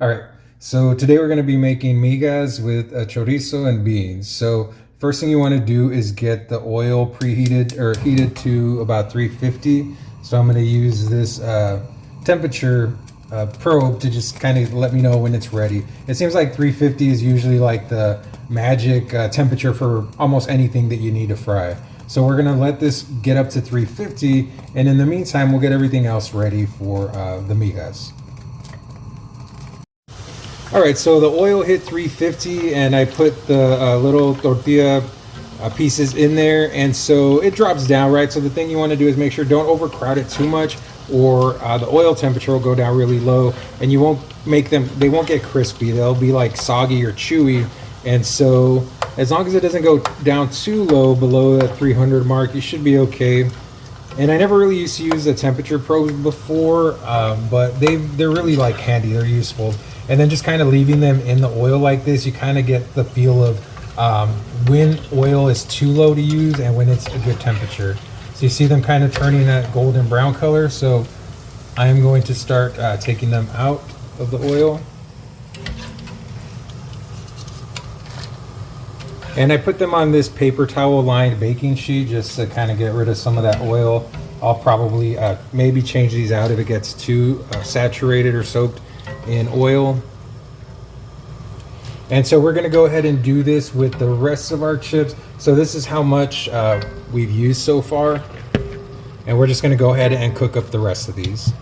All right, so today we're going to be making migas with chorizo and beans. So first thing you want to do is get the oil preheated or heated to about 350. So I'm going to use this temperature probe to just kind of let me know when it's ready. It seems like 350 is usually like the magic temperature for almost anything that you need to fry. So we're going to let this get up to 350, and in the meantime we'll get everything else ready for the migas. All right, so the oil hit 350 and I put the little tortilla pieces in there, and so it drops down, right? So the thing you want to do is make sure don't overcrowd it too much, or the oil temperature will go down really low and you won't make them, they won't get crispy. They'll be like soggy or chewy. And so as long as it doesn't go down too low below that 300 mark, you should be okay. And I never really used to use the temperature probes before, but they're really like handy, they're useful. And then just kind of leaving them in the oil like this, you kind of get the feel of when oil is too low to use and when it's a good temperature. So you see them kind of turning that golden brown color. So I am going to start taking them out of the oil. And I put them on this paper towel lined baking sheet just to kind of get rid of some of that oil. I'll probably maybe change these out if it gets too saturated or soaked in oil. And so we're going to go ahead and do this with the rest of our chips. So this is how much we've used so far, and we're just going to go ahead and cook up the rest of these.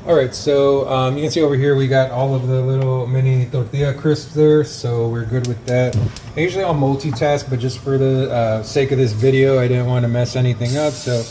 All right, so you can see over here we got all of the little mini tortilla crisps there, so we're good with that. Usually I'll multitask, but just for the sake of this video, I didn't want to mess anything up. So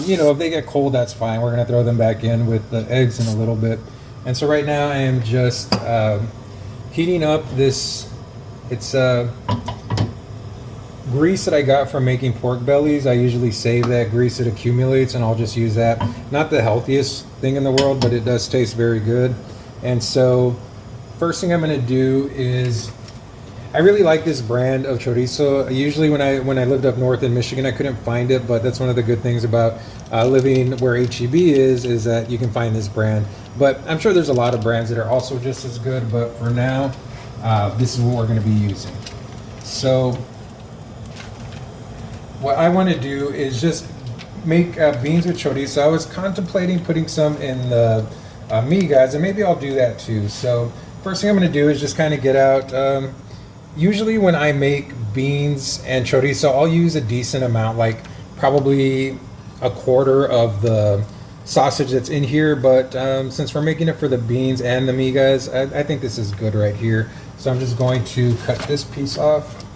you know, if they get cold, that's fine. We're gonna throw them back in with the eggs in a little bit. And so right now I am just heating up this, it's grease that I got from making pork bellies. I usually save that grease, it accumulates, and I'll just use that. Not the healthiest thing in the world, but it does taste very good. And so first thing I'm going to do is, I really like this brand of chorizo. Usually when I lived up north in Michigan, I couldn't find it, but that's one of the good things about living where HEB is that you can find this brand. But I'm sure there's a lot of brands that are also just as good, but for now this is what we're going to be using. So what I want to do is just make beans with chorizo. I was contemplating putting some in the migas, and maybe I'll do that too. So first thing I'm going to do is just kind of get out. Usually when I make beans and chorizo, I'll use a decent amount, like probably a quarter of the sausage that's in here. But since we're making it for the beans and the migas, I think this is good right here. So I'm just going to cut this piece off.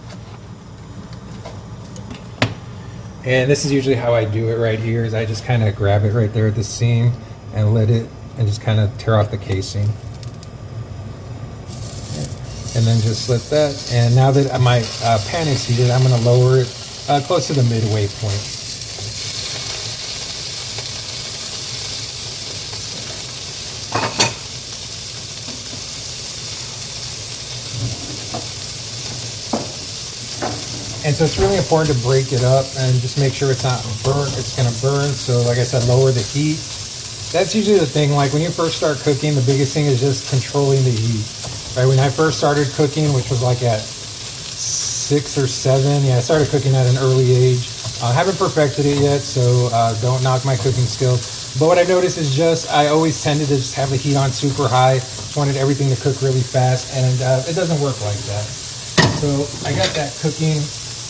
And this is usually how I do it right here, is I just kind of grab it right there at the seam and let it, and just kind of tear off the casing. And then just let that, and now that my pan is heated, I'm going to lower it close to the midway point. And so it's really important to break it up and just make sure it's not burnt. It's going to burn. So like I said, lower the heat. That's usually the thing. Like when you first start cooking, the biggest thing is just controlling the heat. Right? When I first started cooking, which was like at 6 or 7, yeah, I started cooking at an early age. I haven't perfected it yet, so don't knock my cooking skills. But what I noticed is just, I always tended to just have the heat on super high. Just wanted everything to cook really fast, and it doesn't work like that. So I got that cooking.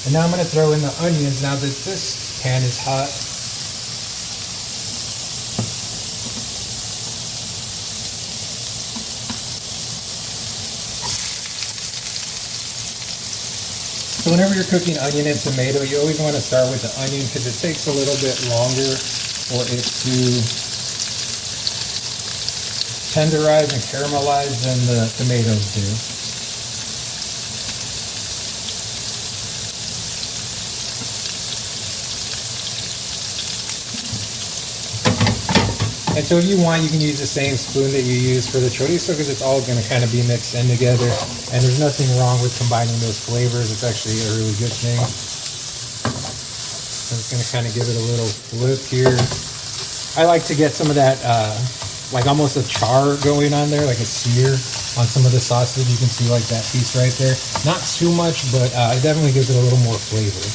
And now I'm going to throw in the onions now that this pan is hot. So whenever you're cooking onion and tomato, you always want to start with the onion because it takes a little bit longer for it to tenderize and caramelize than the tomatoes do. And so if you want, you can use the same spoon that you use for the chorizo because it's all going to kind of be mixed in together. And there's nothing wrong with combining those flavors. It's actually a really good thing. So I'm just going to kind of give it a little flip here. I like to get some of that like almost a char going on there, like a smear on some of the sausage. You can see like that piece right there. Not too much, but it definitely gives it a little more flavor.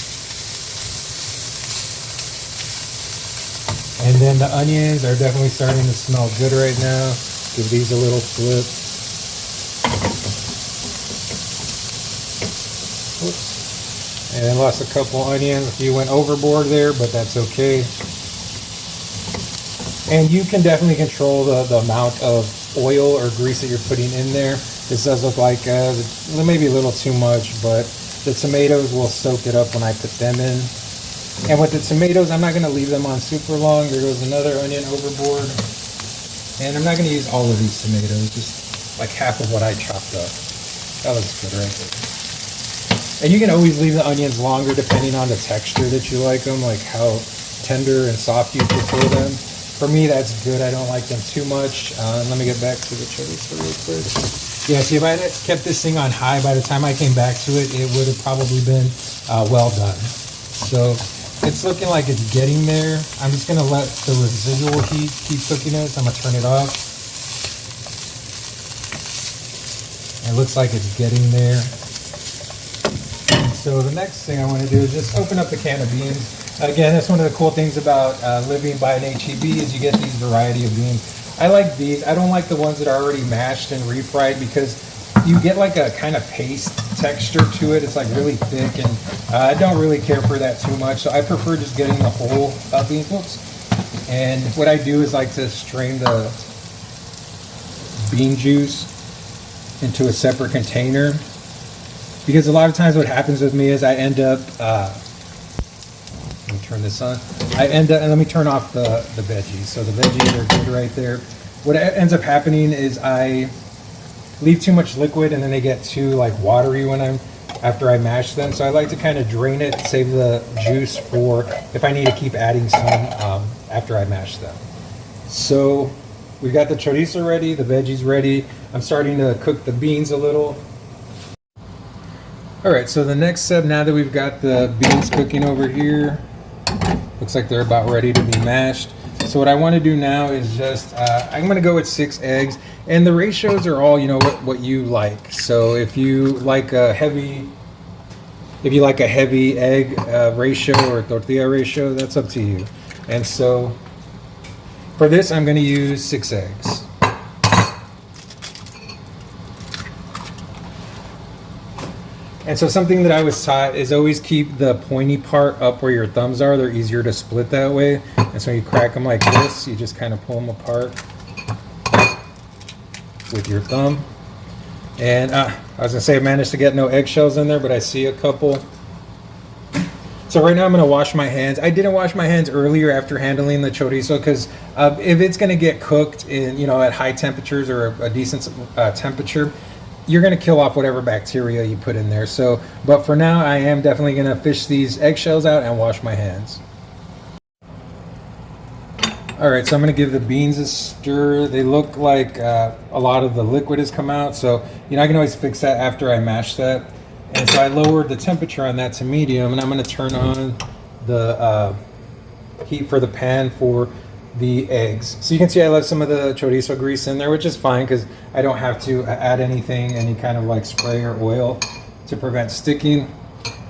And then the onions are definitely starting to smell good right now. Give these a little flip. Oops. And lost a couple onions. A few went overboard there, but that's okay. And you can definitely control the amount of oil or grease that you're putting in there. This does look like maybe a little too much, but the tomatoes will soak it up when I put them in. And with the tomatoes, I'm not going to leave them on super long. There goes another onion overboard. And I'm not going to use all of these tomatoes, just like half of what I chopped up. That looks good right there. And you can always leave the onions longer depending on the texture that you like them, like how tender and soft you prefer them. For me, that's good. I don't like them too much. Let me get back to the chorizo real quick. Yeah, see, if I had kept this thing on high, by the time I came back to it, it would have probably been well done. So it's looking like it's getting there. I'm just gonna let the residual heat keep cooking it. So I'm gonna turn it off. It looks like it's getting there. So the next thing I want to do is just open up the can of beans. Again, that's one of the cool things about living by an HEB is you get these variety of beans. I like these. I don't like the ones that are already mashed and refried because you get like a kind of paste texture to it. It's like really thick, and I don't really care for that too much. So I prefer just getting the whole beans. Whoops. And what I do is like to strain the bean juice into a separate container, because a lot of times what happens with me is I end up let me turn this on. And let me turn off the veggies. So the veggies are good right there. What ends up happening is I leave too much liquid and then they get too like watery after I mash them. So I like to kind of drain it, save the juice for if I need to keep adding some after I mash them. So we've got the chorizo ready, the veggies ready. I'm starting to cook the beans a little. All right, so the next step, now that we've got the beans cooking over here, looks like they're about ready to be mashed. So what I want to do now is just, I'm going to go with 6 eggs, and the ratios are all, what you like. So if you like a heavy egg ratio or tortilla ratio, that's up to you. And so for this, I'm going to use 6 eggs. And so something that I was taught is always keep the pointy part up where your thumbs are. They're easier to split that way. And so you crack them like this. You just kind of pull them apart with your thumb. And I was going to say I managed to get no eggshells in there, but I see a couple. So right now I'm going to wash my hands. I didn't wash my hands earlier after handling the chorizo because if it's going to get cooked in, at high temperatures or a decent temperature, you're going to kill off whatever bacteria you put in there. So, but for now, I am definitely going to fish these eggshells out and wash my hands. All right, so I'm going to give the beans a stir. They look like a lot of the liquid has come out. So, I can always fix that after I mash that. And so I lowered the temperature on that to medium, and I'm going to turn on the heat for the pan for the eggs. So you can see I left some of the chorizo grease in there, which is fine because I don't have to add any kind of like spray or oil to prevent sticking.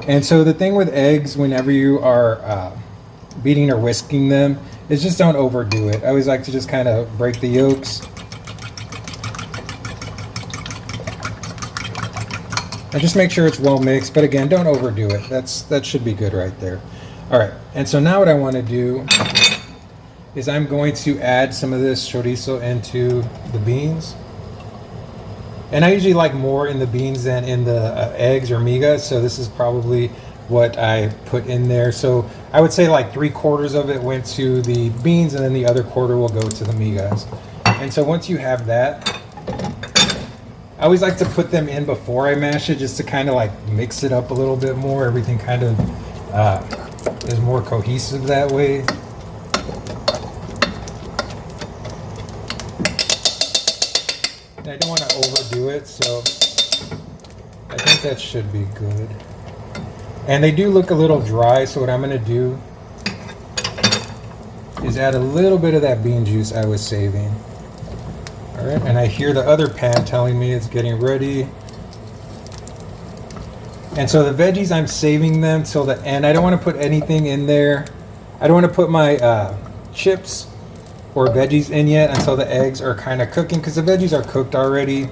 And so the thing with eggs, whenever you are beating or whisking them, is just don't overdo it. I always like to just kind of break the yolks. And just make sure it's well mixed, but again, don't overdo it. That should be good right there. All right, and so now what I want to do is I'm going to add some of this chorizo into the beans. And I usually like more in the beans than in the eggs or migas, so this is probably what I put in there. So I would say like 3/4 of it went to the beans and then the other quarter will go to the migas. And so once you have that, I always like to put them in before I mash it just to kind of like mix it up a little bit more. Everything kind of is more cohesive that way. I don't want to overdo it, so I think that should be good. And they do look a little dry, so what I'm going to do is add a little bit of that bean juice I was saving. All right, and I hear the other pan telling me it's getting ready. And so the veggies, I'm saving them till the end. I don't want to put anything in there. I don't want to put my chips or veggies in yet until the eggs are kind of cooking, because the veggies are cooked already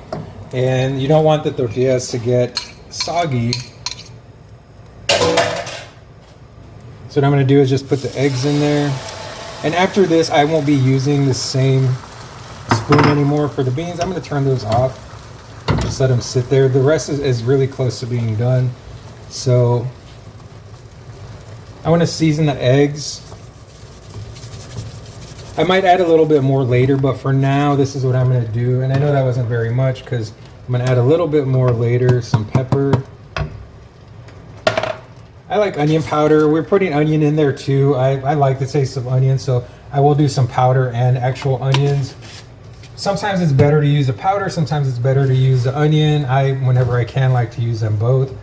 and you don't want the tortillas to get soggy. So what I'm going to do is just put the eggs in there. And after this, I won't be using the same spoon anymore for the beans. I'm going to turn those off. Just let them sit there. The rest is really close to being done. So I want to season the eggs. I might add a little bit more later, but for now, this is what I'm going to do. And I know that wasn't very much because I'm going to add a little bit more later, some pepper. I like onion powder. We're putting onion in there too. I like the taste of onion, so I will do some powder and actual onions. Sometimes it's better to use the powder, sometimes it's better to use the onion. Whenever I can, like to use them both.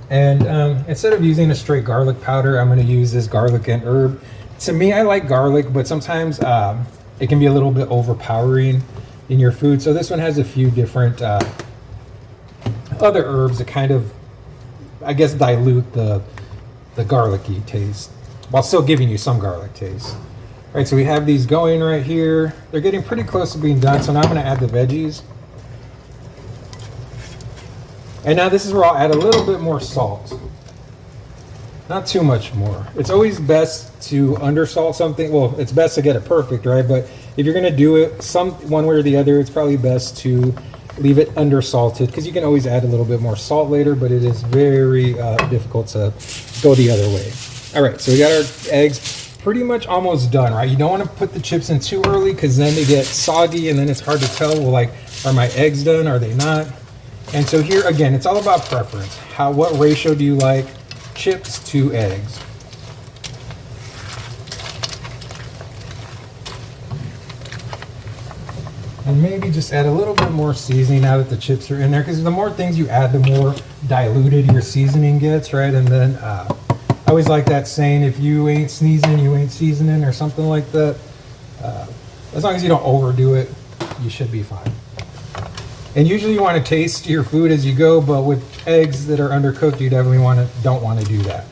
And instead of using a straight garlic powder, I'm going to use this garlic and herb. To me, I like garlic, but sometimes it can be a little bit overpowering in your food. So this one has a few different other herbs that kind of, I guess, dilute the garlicky taste while still giving you some garlic taste. All right, so we have these going right here. They're getting pretty close to being done, so now I'm going to add the veggies. And now this is where I'll add a little bit more salt. Not too much more. It's always best to undersalt something. Well, it's best to get it perfect, right? But if you're going to do it one way or the other, it's probably best to leave it undersalted, because you can always add a little bit more salt later, but it is very difficult to go the other way. All right, so we got our eggs pretty much almost done, right? You don't want to put the chips in too early, because then they get soggy and then it's hard to tell, well, like, are my eggs done? Are they not? And so here, again, it's all about preference. What ratio do you like chips to eggs? And maybe just add a little bit more seasoning now that the chips are in there, because the more things you add, the more diluted your seasoning gets, right? And then I always like that saying, if you ain't sneezing, you ain't seasoning, or something like that. As long as you don't overdo it, you should be fine. And usually you want to taste your food as you go, but with eggs that are undercooked, you definitely don't want to do that.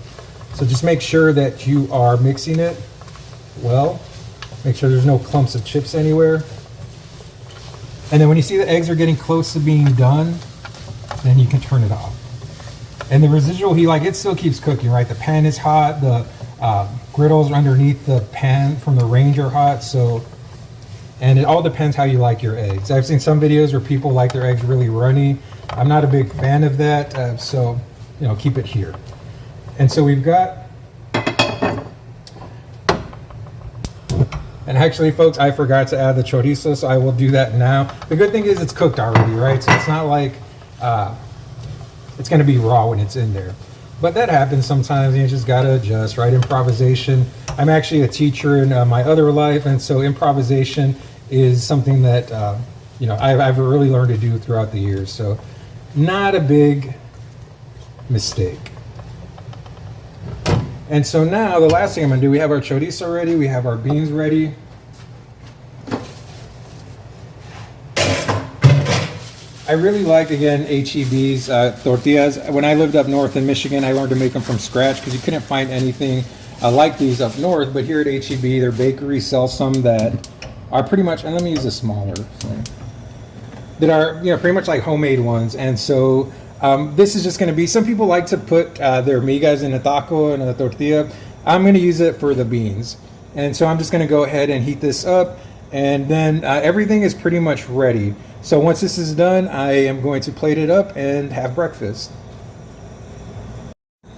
So just make sure that you are mixing it well. Make sure there's no clumps of chips anywhere. And then when you see the eggs are getting close to being done, then you can turn it off. And the residual heat, like, it still keeps cooking, right? The pan is hot, the griddles underneath the pan from the range are hot, so, and it all depends how you like your eggs. I've seen some videos where people like their eggs really runny. I'm not a big fan of that, so, you know, keep it here. And so we've got, and actually, folks, I forgot to add the chorizo, so I will do that now. The good thing is it's cooked already, right? So it's not like it's going to be raw when it's in there. But that happens sometimes, and you just got to adjust, right? Improvisation. I'm actually a teacher in my other life, and so improvisation is something that, you know, I've really learned to do throughout the years. So not a big mistake. And so now the last thing I'm going to do, we have our chorizo ready, we have our beans ready. I really like, again, HEB's tortillas. When I lived up north in Michigan, I learned to make them from scratch because you couldn't find anything like these up north. But here at HEB, their bakery sells some that are pretty much, and let me use a smaller thing, that are, you know, pretty much like homemade ones. And so this is just going to be, some people like to put their migas in a taco and a tortilla. I'm going to use it for the beans. And so I'm just going to go ahead and heat this up, and then everything is pretty much ready. So once this is done, I am going to plate it up and have breakfast.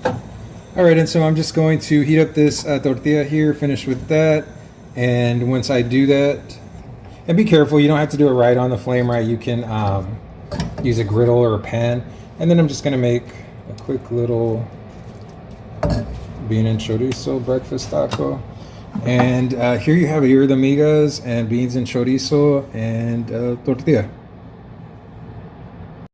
All right, and so I'm just going to heat up this tortilla here, finish with that. And once I do that, and be careful, you don't have to do it right on the flame, right? You can use a griddle or a pan. And then I'm just gonna make a quick little bean and chorizo breakfast taco. And here you have it. Here are the migas and beans and chorizo and tortilla.